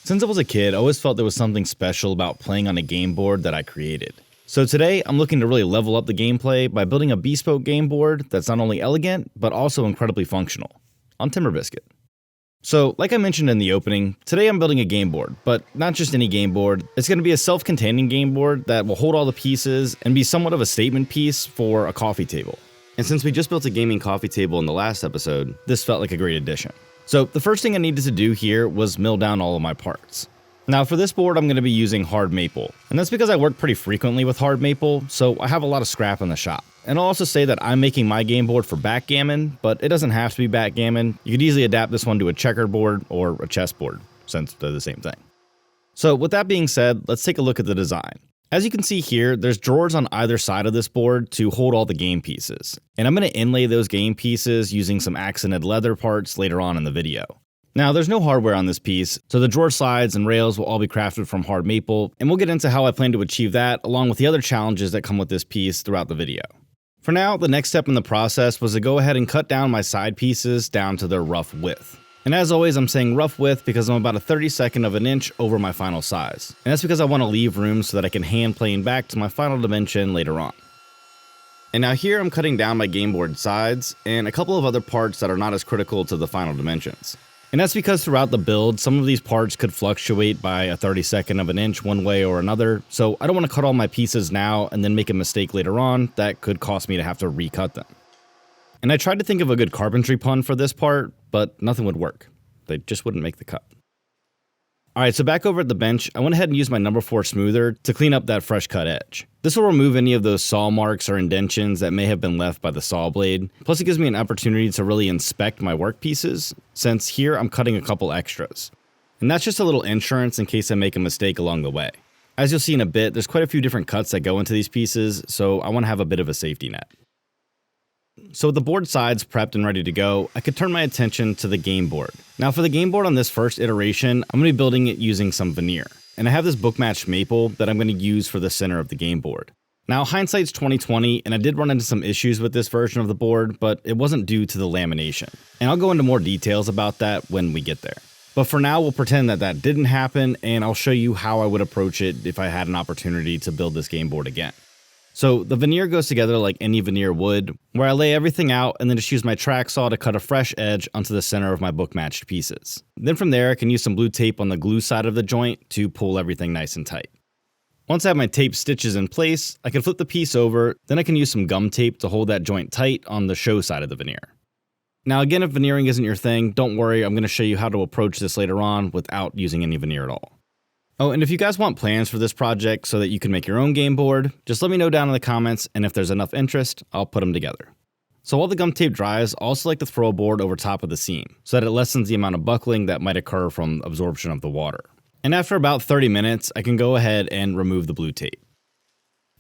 Since I was a kid, I always felt there was something special about playing on a game board that I created. So today, I'm looking to really level up the gameplay by building a bespoke game board that's not only elegant, but also incredibly functional, on Timber Biscuit. So, like I mentioned in the opening, today I'm building a game board, but not just any game board. It's going to be a self-containing game board that will hold all the pieces and be somewhat of a statement piece for a coffee table. And since we just built a gaming coffee table in the last episode, this felt like a great addition. So the first thing I needed to do here was mill down all of my parts. Now for this board I'm going to be using hard maple, and that's because I work pretty frequently with hard maple, so I have a lot of scrap in the shop. And I'll also say that I'm making my game board for backgammon, but it doesn't have to be backgammon. You could easily adapt this one to a checkerboard or a chessboard, since they're the same thing. So with that being said, let's take a look at the design. As you can see here, there's drawers on either side of this board to hold all the game pieces, and I'm going to inlay those game pieces using some accented leather parts later on in the video. Now, there's no hardware on this piece, so the drawer sides and rails will all be crafted from hard maple, and we'll get into how I plan to achieve that, along with the other challenges that come with this piece throughout the video. For now, the next step in the process was to go ahead and cut down my side pieces down to their rough width. And as always, I'm saying rough width because I'm about a 32nd of an inch over my final size. And that's because I want to leave room so that I can hand plane back to my final dimension later on. And now here I'm cutting down my game board sides and a couple of other parts that are not as critical to the final dimensions. And that's because throughout the build, some of these parts could fluctuate by a 32nd of an inch one way or another, so I don't want to cut all my pieces now and then make a mistake later on that could cost me to have to recut them. And I tried to think of a good carpentry pun for this part, but nothing would work. They just wouldn't make the cut. Alright, so back over at the bench, I went ahead and used my number 4 smoother to clean up that fresh cut edge. This will remove any of those saw marks or indentions that may have been left by the saw blade, plus it gives me an opportunity to really inspect my work pieces, since here I'm cutting a couple extras. And that's just a little insurance in case I make a mistake along the way. As you'll see in a bit, there's quite a few different cuts that go into these pieces, so I want to have a bit of a safety net. So with the board sides prepped and ready to go, I could turn my attention to the game board. Now for the game board on this first iteration, I'm going to be building it using some veneer. And I have this book matched maple that I'm going to use for the center of the game board. Now hindsight's 2020, and I did run into some issues with this version of the board, but it wasn't due to the lamination. And I'll go into more details about that when we get there. But for now, we'll pretend that that didn't happen, and I'll show you how I would approach it if I had an opportunity to build this game board again. So the veneer goes together like any veneer would, where I lay everything out and then just use my track saw to cut a fresh edge onto the center of my book matched pieces. Then from there I can use some blue tape on the glue side of the joint to pull everything nice and tight. Once I have my tape stitches in place, I can flip the piece over, then I can use some gum tape to hold that joint tight on the show side of the veneer. Now again, if veneering isn't your thing, don't worry, I'm going to show you how to approach this later on without using any veneer at all. Oh, and if you guys want plans for this project so that you can make your own game board, just let me know down in the comments, and if there's enough interest, I'll put them together. So while the gum tape dries, I'll also like to throw a board over top of the seam, so that it lessens the amount of buckling that might occur from absorption of the water. And after about 30 minutes, I can go ahead and remove the blue tape.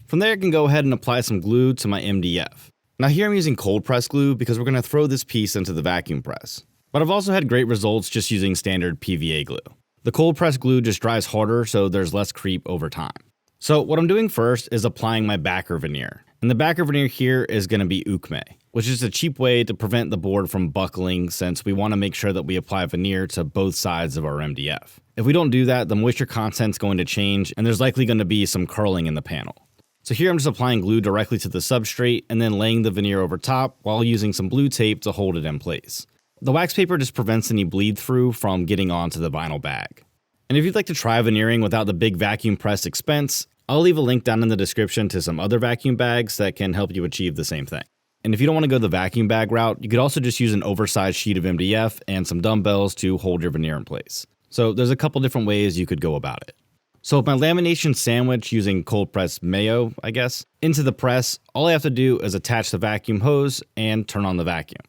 From there, I can go ahead and apply some glue to my MDF. Now here I'm using cold press glue because we're going to throw this piece into the vacuum press. But I've also had great results just using standard PVA glue. The cold press glue just dries harder, so there's less creep over time. So what I'm doing first is applying my backer veneer. And the backer veneer here is going to be ukme, which is a cheap way to prevent the board from buckling since we want to make sure that we apply veneer to both sides of our MDF. If we don't do that, the moisture content's going to change and there's likely going to be some curling in the panel. So here I'm just applying glue directly to the substrate and then laying the veneer over top while using some blue tape to hold it in place. The wax paper just prevents any bleed through from getting onto the vinyl bag. And if you'd like to try veneering without the big vacuum press expense, I'll leave a link down in the description to some other vacuum bags that can help you achieve the same thing. And if you don't want to go the vacuum bag route, you could also just use an oversized sheet of MDF and some dumbbells to hold your veneer in place. So there's a couple different ways you could go about it. So with my lamination sandwich using cold press mayo, I guess, into the press, all I have to do is attach the vacuum hose and turn on the vacuum.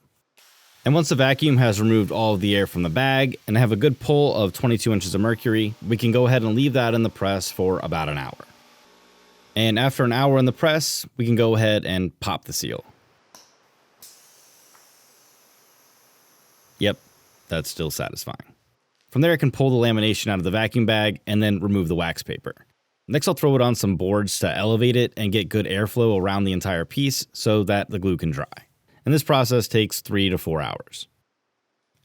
And once the vacuum has removed all of the air from the bag and I have a good pull of 22 inches of mercury, we can go ahead and leave that in the press for about an hour. And after an hour in the press, we can go ahead and pop the seal. Yep, that's still satisfying. From there I can pull the lamination out of the vacuum bag and then remove the wax paper. Next I'll throw it on some boards to elevate it and get good airflow around the entire piece so that the glue can dry. And this process takes 3 to 4 hours.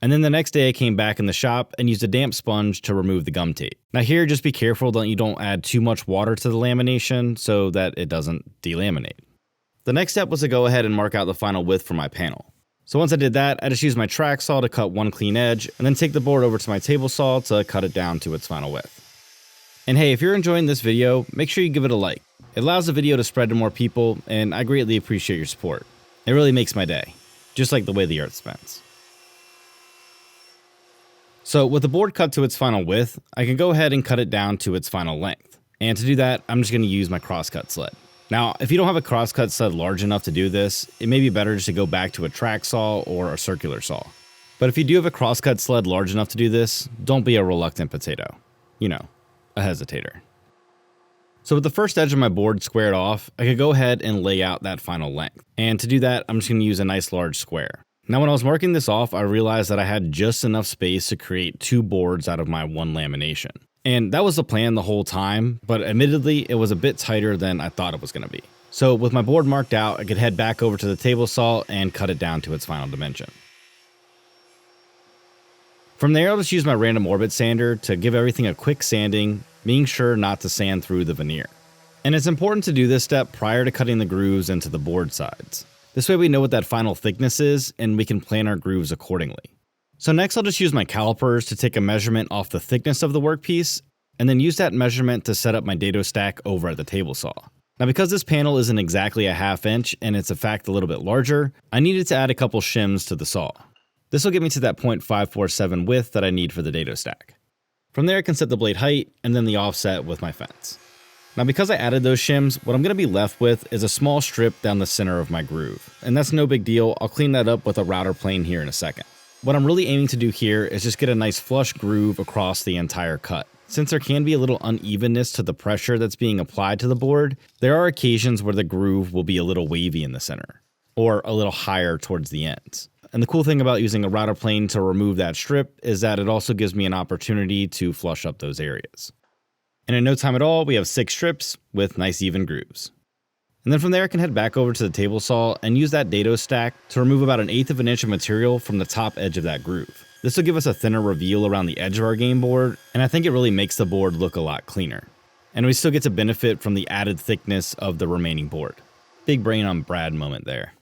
And then the next day I came back in the shop and used a damp sponge to remove the gum tape. Now here, just be careful that you don't add too much water to the lamination so that it doesn't delaminate. The next step was to go ahead and mark out the final width for my panel. So once I did that, I just used my track saw to cut one clean edge and then take the board over to my table saw to cut it down to its final width. And hey, if you're enjoying this video, make sure you give it a like. It allows the video to spread to more people, and I greatly appreciate your support. It really makes my day, just like the way the earth spins. So with the board cut to its final width, I can go ahead and cut it down to its final length. And to do that, I'm just going to use my crosscut sled. Now, if you don't have a crosscut sled large enough to do this, it may be better just to go back to a track saw or a circular saw. But if you do have a crosscut sled large enough to do this, don't be a reluctant potato. You know, a hesitator. So with the first edge of my board squared off, I could go ahead and lay out that final length. And to do that, I'm just going to use a nice large square. Now when I was marking this off, I realized that I had just enough space to create two boards out of my one lamination. And that was the plan the whole time, but admittedly, it was a bit tighter than I thought it was going to be. So with my board marked out, I could head back over to the table saw and cut it down to its final dimension. From there, I'll just use my random orbit sander to give everything a quick sanding, being sure not to sand through the veneer. And it's important to do this step prior to cutting the grooves into the board sides. This way we know what that final thickness is, and we can plan our grooves accordingly. So next I'll just use my calipers to take a measurement off the thickness of the workpiece, and then use that measurement to set up my dado stack over at the table saw. Now because this panel isn't exactly a ½ inch, and it's in fact a little bit larger, I needed to add a couple shims to the saw. This will get me to that 0.547 width that I need for the dado stack. From there I can set the blade height, and then the offset with my fence. Now because I added those shims, what I'm going to be left with is a small strip down the center of my groove. And that's no big deal, I'll clean that up with a router plane here in a second. What I'm really aiming to do here is just get a nice flush groove across the entire cut. Since there can be a little unevenness to the pressure that's being applied to the board, there are occasions where the groove will be a little wavy in the center, or a little higher towards the ends. And the cool thing about using a router plane to remove that strip is that it also gives me an opportunity to flush up those areas. And in no time at all, we have 6 strips with nice even grooves. And then from there I can head back over to the table saw and use that dado stack to remove about 1/8 of an inch of material from the top edge of that groove. This will give us a thinner reveal around the edge of our game board, and I think it really makes the board look a lot cleaner. And we still get to benefit from the added thickness of the remaining board. Big brain on Brad moment there.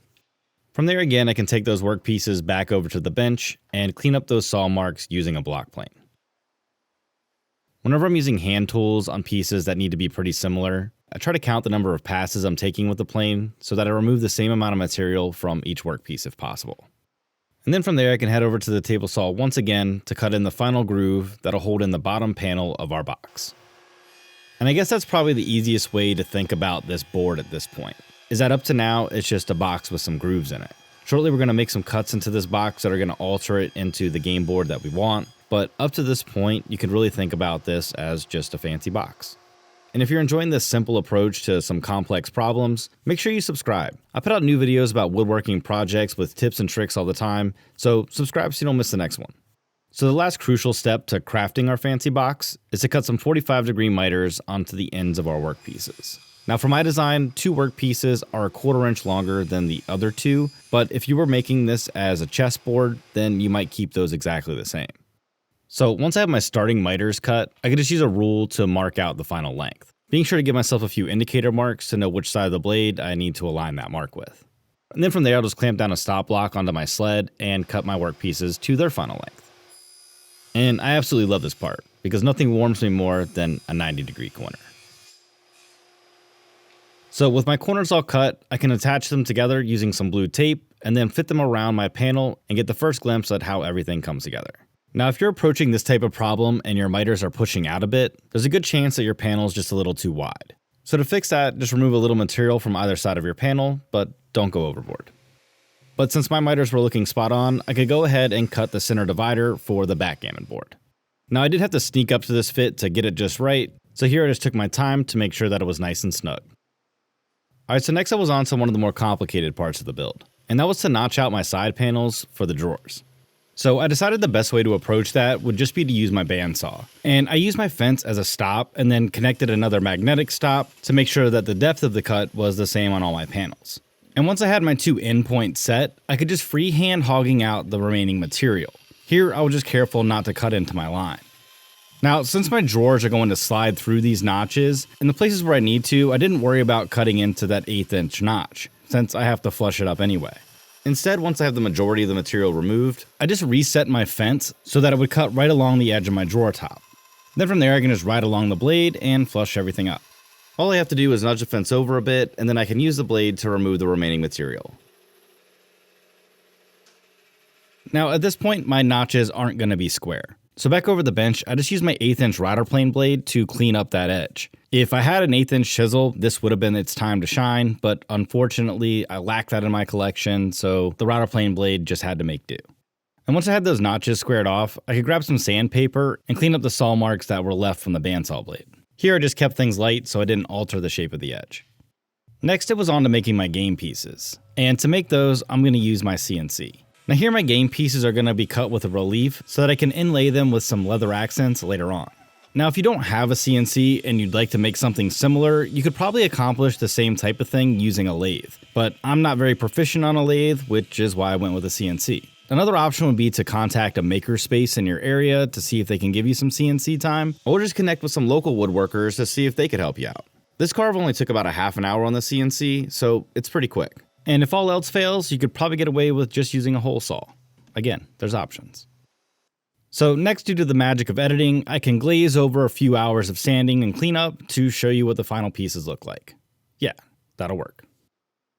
From there again, I can take those work pieces back over to the bench and clean up those saw marks using a block plane. Whenever I'm using hand tools on pieces that need to be pretty similar, I try to count the number of passes I'm taking with the plane so that I remove the same amount of material from each workpiece if possible. And then from there I can head over to the table saw once again to cut in the final groove that'll hold in the bottom panel of our box. And I guess that's probably the easiest way to think about this board at this point, is that up to now it's just a box with some grooves in it. Shortly we're going to make some cuts into this box that are going to alter it into the game board that we want, but up to this point you can really think about this as just a fancy box. And if you're enjoying this simple approach to some complex problems, make sure you subscribe. I put out new videos about woodworking projects with tips and tricks all the time, so subscribe so you don't miss the next one. So the last crucial step to crafting our fancy box is to cut some 45-degree miters onto the ends of our workpieces. Now for my design, 2 workpieces are 1/4 inch longer than the other 2, but if you were making this as a chessboard, then you might keep those exactly the same. So once I have my starting miters cut, I can just use a rule to mark out the final length, being sure to give myself a few indicator marks to know which side of the blade I need to align that mark with. And then from there I'll just clamp down a stop block onto my sled and cut my workpieces to their final length. And I absolutely love this part, because nothing warms me more than a 90-degree corner. So with my corners all cut, I can attach them together using some blue tape and then fit them around my panel and get the first glimpse at how everything comes together. Now if you're approaching this type of problem and your miters are pushing out a bit, there's a good chance that your panel is just a little too wide. So to fix that, just remove a little material from either side of your panel, but don't go overboard. But since my miters were looking spot on, I could go ahead and cut the center divider for the backgammon board. Now I did have to sneak up to this fit to get it just right, so here I just took my time to make sure that it was nice and snug. Alright, so next I was on to one of the more complicated parts of the build, and that was to notch out my side panels for the drawers. So I decided the best way to approach that would just be to use my bandsaw. And I used my fence as a stop and then connected another magnetic stop to make sure that the depth of the cut was the same on all my panels. And once I had my 2 endpoints set, I could just freehand hogging out the remaining material. Here, I was just careful not to cut into my line. Now, since my drawers are going to slide through these notches, in the places where I need to, I didn't worry about cutting into that 1/8 inch notch, since I have to flush it up anyway. Instead, once I have the majority of the material removed, I just reset my fence so that it would cut right along the edge of my drawer top. Then from there, I can just ride along the blade and flush everything up. All I have to do is nudge the fence over a bit, and then I can use the blade to remove the remaining material. Now, at this point, my notches aren't going to be square. So back over the bench, I just used my 1/8 inch router plane blade to clean up that edge. If I had an 1/8 inch chisel, this would have been its time to shine, but unfortunately, I lack that in my collection, so the router plane blade just had to make do. And once I had those notches squared off, I could grab some sandpaper and clean up the saw marks that were left from the bandsaw blade. Here I just kept things light so I didn't alter the shape of the edge. Next, it was on to making my game pieces. And to make those, I'm going to use my CNC. Now here my game pieces are going to be cut with a relief so that I can inlay them with some leather accents later on. Now if you don't have a CNC and you'd like to make something similar, you could probably accomplish the same type of thing using a lathe. But I'm not very proficient on a lathe, which is why I went with a CNC. Another option would be to contact a makerspace in your area to see if they can give you some CNC time, or just connect with some local woodworkers to see if they could help you out. This carve only took about a half an hour on the CNC, so it's pretty quick. And if all else fails, you could probably get away with just using a hole saw. Again, there's options. So next, due to the magic of editing, I can glaze over a few hours of sanding and cleanup to show you what the final pieces look like. Yeah, that'll work.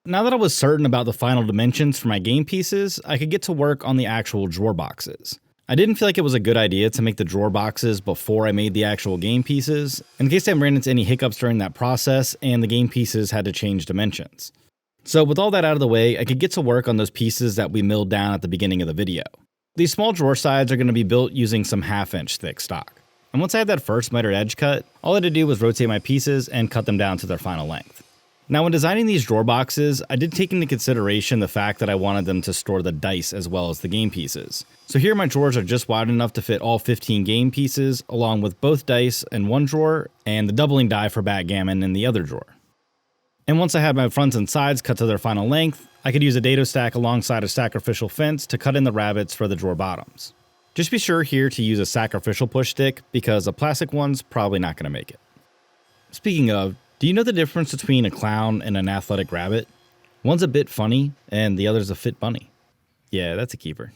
Now that I was certain about the final dimensions for my game pieces, I could get to work on the actual drawer boxes. I didn't feel like it was a good idea to make the drawer boxes before I made the actual game pieces, in case I ran into any hiccups during that process and the game pieces had to change dimensions. So with all that out of the way, I could get to work on those pieces that we milled down at the beginning of the video. These small drawer sides are going to be built using some 1/2 inch thick stock. And once I had that first mitered edge cut, all I had to do was rotate my pieces and cut them down to their final length. Now when designing these drawer boxes, I did take into consideration the fact that I wanted them to store the dice as well as the game pieces. So here my drawers are just wide enough to fit all 15 game pieces, along with both dice in one drawer and the doubling die for Backgammon in the other drawer. And once I had my fronts and sides cut to their final length, I could use a dado stack alongside a sacrificial fence to cut in the rabbets for the drawer bottoms. Just be sure here to use a sacrificial push stick because a plastic one's probably not going to make it. Speaking of, do you know the difference between a clown and an athletic rabbit? One's a bit funny and the other's a fit bunny. Yeah, that's a keeper.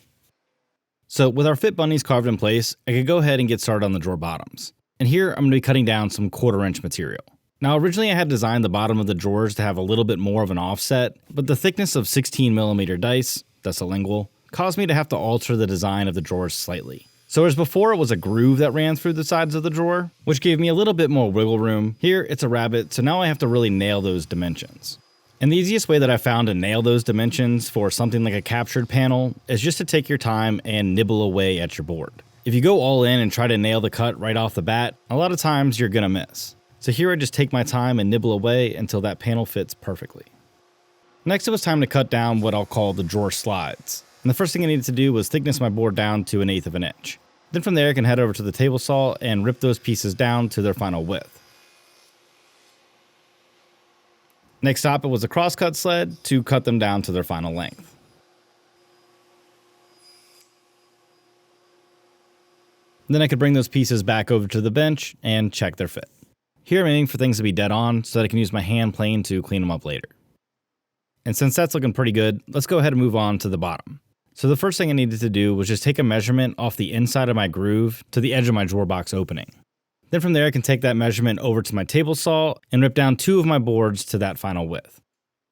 So with our fit bunnies carved in place, I could go ahead and get started on the drawer bottoms. And here I'm going to be cutting down some 1/4 inch material. Now originally I had designed the bottom of the drawers to have a little bit more of an offset, but the thickness of 16mm dice, that's a lingual, caused me to have to alter the design of the drawers slightly. So whereas before it was a groove that ran through the sides of the drawer, which gave me a little bit more wiggle room, here it's a rabbit, so now I have to really nail those dimensions. And the easiest way that I found to nail those dimensions for something like a captured panel is just to take your time and nibble away at your board. If you go all in and try to nail the cut right off the bat, a lot of times you're gonna miss. So here I just take my time and nibble away until that panel fits perfectly. Next it was time to cut down what I'll call the drawer slides. And the first thing I needed to do was thickness my board down to 1/8 of an inch. Then from there I can head over to the table saw and rip those pieces down to their final width. Next stop it was a crosscut sled to cut them down to their final length. Then I could bring those pieces back over to the bench and check their fit. Here I'm aiming for things to be dead on so that I can use my hand plane to clean them up later. And since that's looking pretty good, let's go ahead and move on to the bottom. So the first thing I needed to do was just take a measurement off the inside of my groove to the edge of my drawer box opening. Then from there I can take that measurement over to my table saw and rip down 2 of my boards to that final width.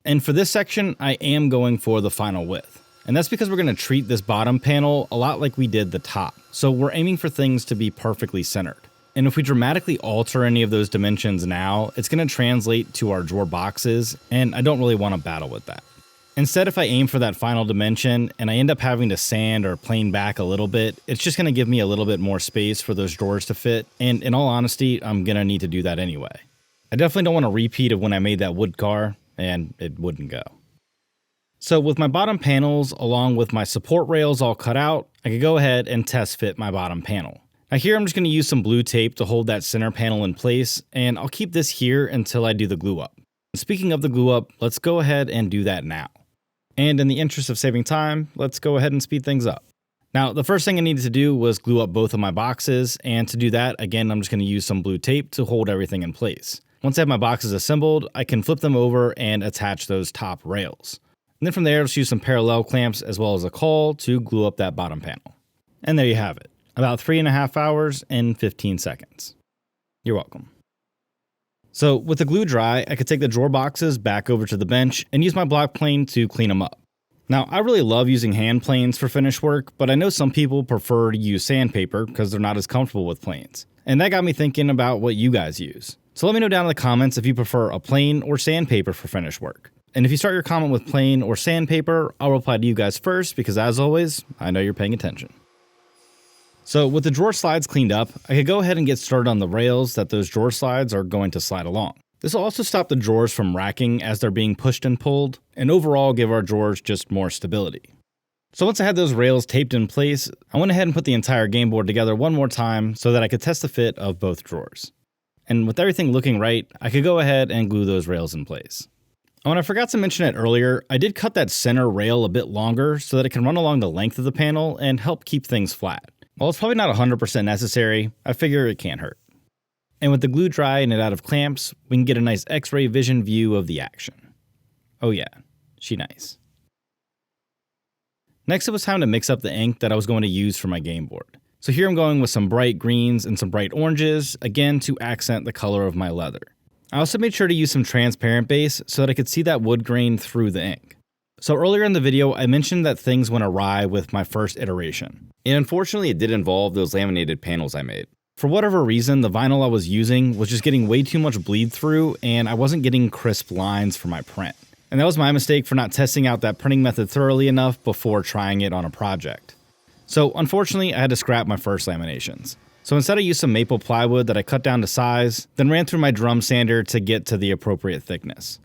And for this section, I am going for the final width. And that's because we're going to treat this bottom panel a lot like we did the top. So we're aiming for things to be perfectly centered. And if we dramatically alter any of those dimensions now, it's going to translate to our drawer boxes, and I don't really want to battle with that. Instead, if I aim for that final dimension and I end up having to sand or plane back a little bit, it's just going to give me a little bit more space for those drawers to fit, and in all honesty, I'm going to need to do that anyway. I definitely don't want a repeat of when I made that wood car, and it wouldn't go. So with my bottom panels, along with my support rails all cut out, I could go ahead and test fit my bottom panel. Now here I'm just going to use some blue tape to hold that center panel in place, and I'll keep this here until I do the glue up. Speaking of the glue up, let's go ahead and do that now. And in the interest of saving time, let's go ahead and speed things up. Now, the first thing I needed to do was glue up both of my boxes, and to do that, again, I'm just going to use some blue tape to hold everything in place. Once I have my boxes assembled, I can flip them over and attach those top rails. And then from there, just use some parallel clamps as well as a caul to glue up that bottom panel. And there you have it, about 3.5 hours and 15 seconds. You're welcome. So with the glue dry, I could take the drawer boxes back over to the bench and use my block plane to clean them up. Now, I really love using hand planes for finish work, but I know some people prefer to use sandpaper because they're not as comfortable with planes. And that got me thinking about what you guys use. So let me know down in the comments if you prefer a plane or sandpaper for finish work. And if you start your comment with plane or sandpaper, I'll reply to you guys first because as always, I know you're paying attention. So with the drawer slides cleaned up, I could go ahead and get started on the rails that those drawer slides are going to slide along. This will also stop the drawers from racking as they're being pushed and pulled, and overall give our drawers just more stability. So once I had those rails taped in place, I went ahead and put the entire game board together one more time so that I could test the fit of both drawers. And with everything looking right, I could go ahead and glue those rails in place. And I forgot to mention it earlier, I did cut that center rail a bit longer so that it can run along the length of the panel and help keep things flat. While it's probably not 100% necessary, I figure it can't hurt. And with the glue dry and it out of clamps, we can get a nice X-ray vision view of the action. Oh yeah, she nice. Next it was time to mix up the ink that I was going to use for my game board. So here I'm going with some bright greens and some bright oranges, again to accent the color of my leather. I also made sure to use some transparent base so that I could see that wood grain through the ink. So earlier in the video, I mentioned that things went awry with my first iteration. And unfortunately it did involve those laminated panels I made. For whatever reason, the vinyl I was using was just getting way too much bleed through and I wasn't getting crisp lines for my print. And that was my mistake for not testing out that printing method thoroughly enough before trying it on a project. So unfortunately, I had to scrap my first laminations. So instead I used some maple plywood that I cut down to size, then ran through my drum sander to get to the appropriate thickness.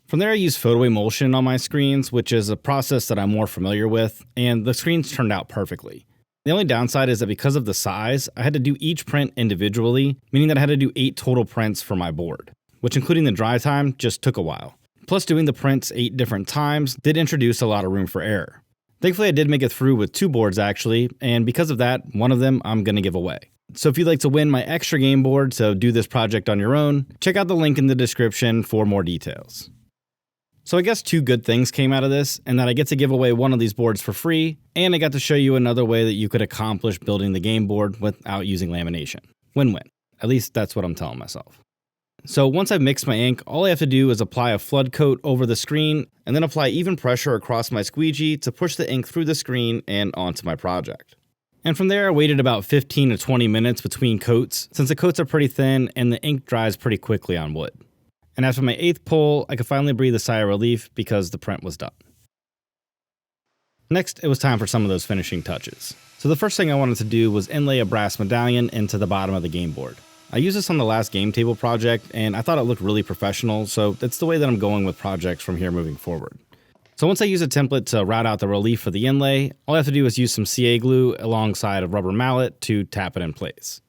From there I used photo emulsion on my screens, which is a process that I'm more familiar with, and the screens turned out perfectly. The only downside is that because of the size, I had to do each print individually, meaning that I had to do 8 total prints for my board, which including the dry time just took a while. Plus doing the prints 8 different times did introduce a lot of room for error. Thankfully I did make it through with 2 boards actually, and because of that, one of them I'm going to give away. So if you'd like to win my extra game board to do this project on your own, check out the link in the description for more details. So I guess 2 good things came out of this, and that I get to give away one of these boards for free, and I got to show you another way that you could accomplish building the game board without using lamination. Win-win. At least that's what I'm telling myself. So once I've mixed my ink, all I have to do is apply a flood coat over the screen, and then apply even pressure across my squeegee to push the ink through the screen and onto my project. And from there I waited about 15 to 20 minutes between coats, since the coats are pretty thin and the ink dries pretty quickly on wood. And after my 8th pull, I could finally breathe a sigh of relief because the print was done. Next, it was time for some of those finishing touches. So the first thing I wanted to do was inlay a brass medallion into the bottom of the game board. I used this on the last game table project, and I thought it looked really professional, so that's the way that I'm going with projects from here moving forward. So once I use a template to route out the relief for the inlay, all I have to do is use some CA glue alongside a rubber mallet to tap it in place.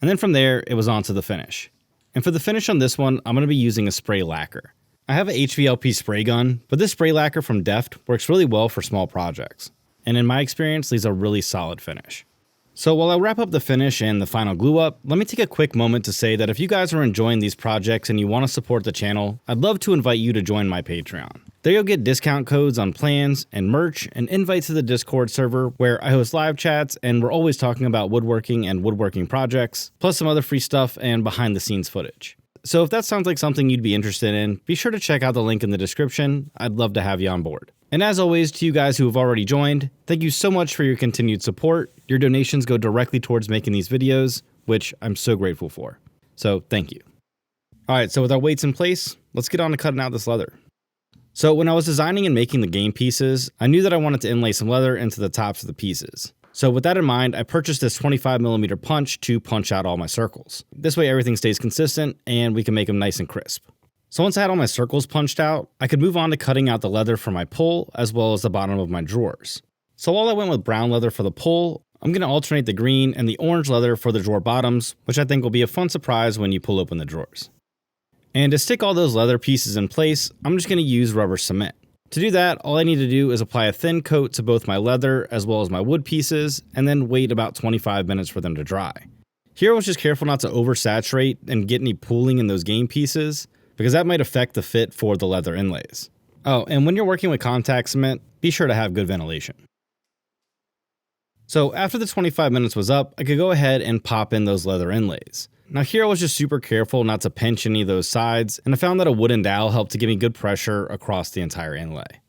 And then from there, it was on to the finish. And for the finish on this one, I'm going to be using a spray lacquer. I have a HVLP spray gun, but this spray lacquer from Deft works really well for small projects. And in my experience, leaves a really solid finish. So while I wrap up the finish and the final glue up, let me take a quick moment to say that if you guys are enjoying these projects and you want to support the channel, I'd love to invite you to join my Patreon. There you'll get discount codes on plans and merch and invites to the Discord server where I host live chats and we're always talking about woodworking and woodworking projects, plus some other free stuff and behind the scenes footage. So if that sounds like something you'd be interested in, be sure to check out the link in the description. I'd love to have you on board. And as always, to you guys who have already joined, thank you so much for your continued support. Your donations go directly towards making these videos, which I'm so grateful for. So thank you. Alright, so with our weights in place, let's get on to cutting out this leather. So when I was designing and making the game pieces, I knew that I wanted to inlay some leather into the tops of the pieces. So with that in mind, I purchased this 25mm punch to punch out all my circles. This way everything stays consistent and we can make them nice and crisp. So once I had all my circles punched out, I could move on to cutting out the leather for my pull as well as the bottom of my drawers. So while I went with brown leather for the pull, I'm going to alternate the green and the orange leather for the drawer bottoms, which I think will be a fun surprise when you pull open the drawers. And to stick all those leather pieces in place, I'm just going to use rubber cement. To do that, all I need to do is apply a thin coat to both my leather as well as my wood pieces, and then wait about 25 minutes for them to dry. Here I was just careful not to oversaturate and get any pooling in those game pieces, because that might affect the fit for the leather inlays. Oh, and when you're working with contact cement, be sure to have good ventilation. So after the 25 minutes was up, I could go ahead and pop in those leather inlays. Now here I was just super careful not to pinch any of those sides, and I found that a wooden dowel helped to give me good pressure across the entire inlay.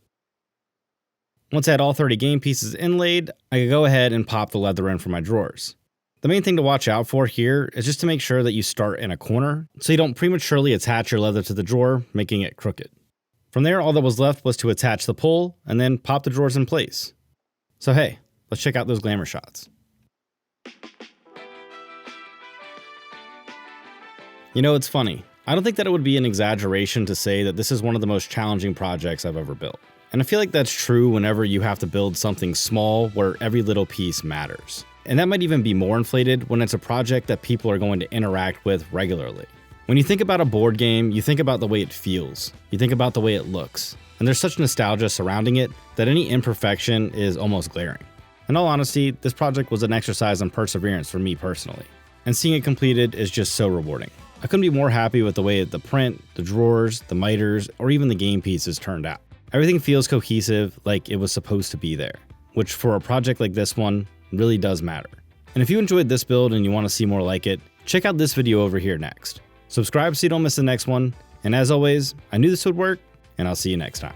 Once I had all 30 game pieces inlaid, I could go ahead and pop the leather in for my drawers. The main thing to watch out for here is just to make sure that you start in a corner, so you don't prematurely attach your leather to the drawer, making it crooked. From there, all that was left was to attach the pole, and then pop the drawers in place. So hey, let's check out those glamour shots. You know, it's funny. I don't think that it would be an exaggeration to say that this is one of the most challenging projects I've ever built. And I feel like that's true whenever you have to build something small where every little piece matters. And that might even be more inflated when it's a project that people are going to interact with regularly. When you think about a board game, you think about the way it feels. You think about the way it looks. And there's such nostalgia surrounding it that any imperfection is almost glaring. In all honesty, this project was an exercise in perseverance for me personally. And seeing it completed is just so rewarding. I couldn't be more happy with the way the print, the drawers, the miters, or even the game pieces turned out. Everything feels cohesive, like it was supposed to be there, which for a project like this one really does matter. And if you enjoyed this build and you want to see more like it, check out this video over here next. Subscribe so you don't miss the next one, and as always, I knew this would work, and I'll see you next time.